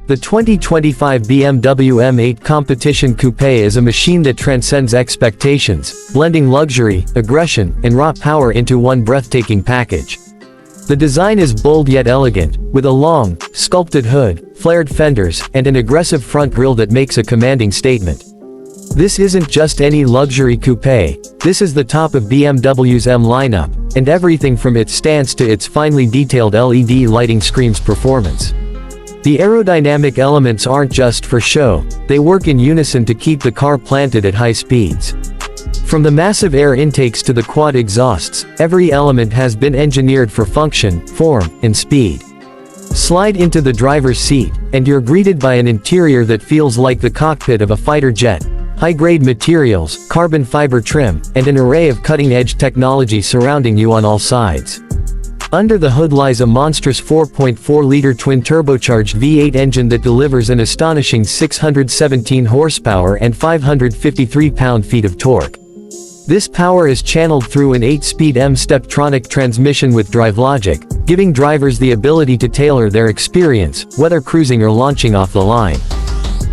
The 2025 BMW M8 Competition Coupé is a machine that transcends expectations, blending luxury, aggression, and raw power into one breathtaking package. The design is bold yet elegant, with a long, sculpted hood, flared fenders, and an aggressive front grille that makes a commanding statement. This isn't just any luxury coupé, this is the top of BMW's M lineup, and everything from its stance to its finely detailed LED lighting screams performance. The aerodynamic elements aren't just for show, they work in unison to keep the car planted at high speeds. From the massive air intakes to the quad exhausts, every element has been engineered for function, form, and speed. Slide into the driver's seat, and you're greeted by an interior that feels like the cockpit of a fighter jet. High-grade materials, carbon fiber trim, and an array of cutting-edge technology surrounding you on all sides. Under the hood lies a monstrous 4.4-liter twin-turbocharged V8 engine that delivers an astonishing 617 horsepower and 553 pound-feet of torque. This power is channeled through an 8-speed M-Steptronic transmission with drive logic, giving drivers the ability to tailor their experience, whether cruising or launching off the line.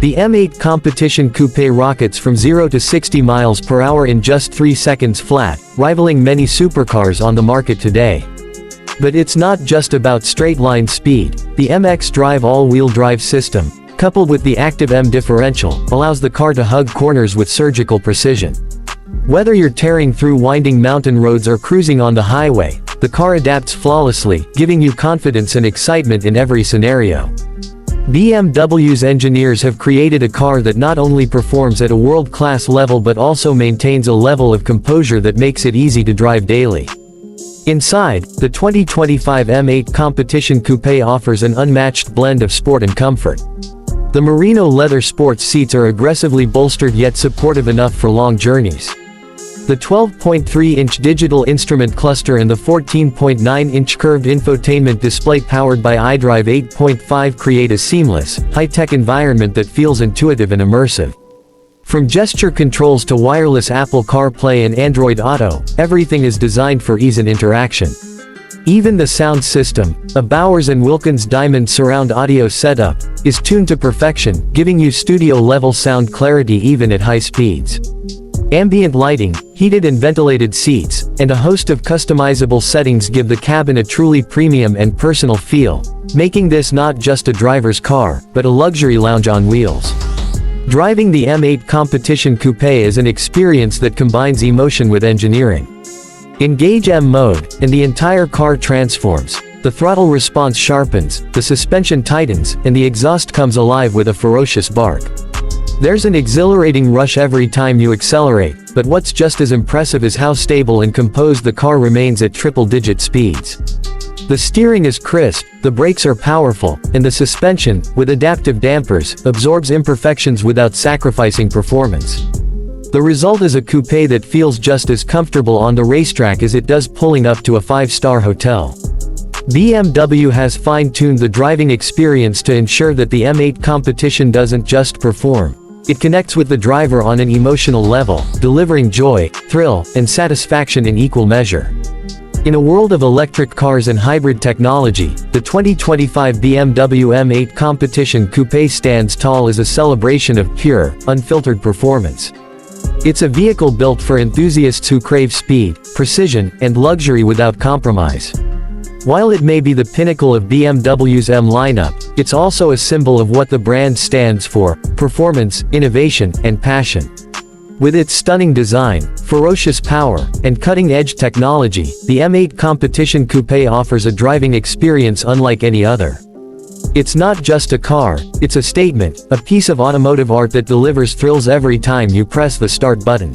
The M8 Competition Coupé rockets from 0 to 60 miles per hour in just 3 seconds flat, rivaling many supercars on the market today. But it's not just about straight-line speed. The MX Drive all-wheel drive system, coupled with the active M differential, allows the car to hug corners with surgical precision. Whether you're tearing through winding mountain roads or cruising on the highway, the car adapts flawlessly, giving you confidence and excitement in every scenario. BMW's engineers have created a car that not only performs at a world-class level but also maintains a level of composure that makes it easy to drive daily. Inside, the 2025 M8 Competition Coupé offers an unmatched blend of sport and comfort. The merino leather sports seats are aggressively bolstered yet supportive enough for long journeys. The 12.3-inch digital instrument cluster and the 14.9-inch curved infotainment display powered by iDrive 8.5 create a seamless, high-tech environment that feels intuitive and immersive. From gesture controls to wireless Apple CarPlay and Android Auto, everything is designed for ease and interaction. Even the sound system, a Bowers & Wilkins Diamond surround audio setup, is tuned to perfection, giving you studio-level sound clarity even at high speeds. Ambient lighting, heated and ventilated seats, and a host of customizable settings give the cabin a truly premium and personal feel, making this not just a driver's car, but a luxury lounge on wheels. Driving the M8 Competition Coupé is an experience that combines emotion with engineering. Engage M mode, and the entire car transforms. The throttle response sharpens, the suspension tightens, and the exhaust comes alive with a ferocious bark. There's an exhilarating rush every time you accelerate, but what's just as impressive is how stable and composed the car remains at triple-digit speeds. The steering is crisp, the brakes are powerful, and the suspension, with adaptive dampers, absorbs imperfections without sacrificing performance. The result is a coupé that feels just as comfortable on the racetrack as it does pulling up to a 5-star hotel. BMW has fine-tuned the driving experience to ensure that the M8 Competition doesn't just perform. It connects with the driver on an emotional level, delivering joy, thrill, and satisfaction in equal measure. In a world of electric cars and hybrid technology, the 2025 BMW M8 Competition Coupé stands tall as a celebration of pure, unfiltered performance. It's a vehicle built for enthusiasts who crave speed, precision, and luxury without compromise. While it may be the pinnacle of BMW's M lineup, it's also a symbol of what the brand stands for: performance, innovation, and passion. With its stunning design, ferocious power, and cutting-edge technology, the M8 Competition Coupé offers a driving experience unlike any other. It's not just a car, it's a statement, a piece of automotive art that delivers thrills every time you press the start button.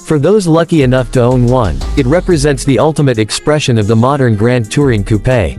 For those lucky enough to own one, it represents the ultimate expression of the modern Grand Touring Coupé.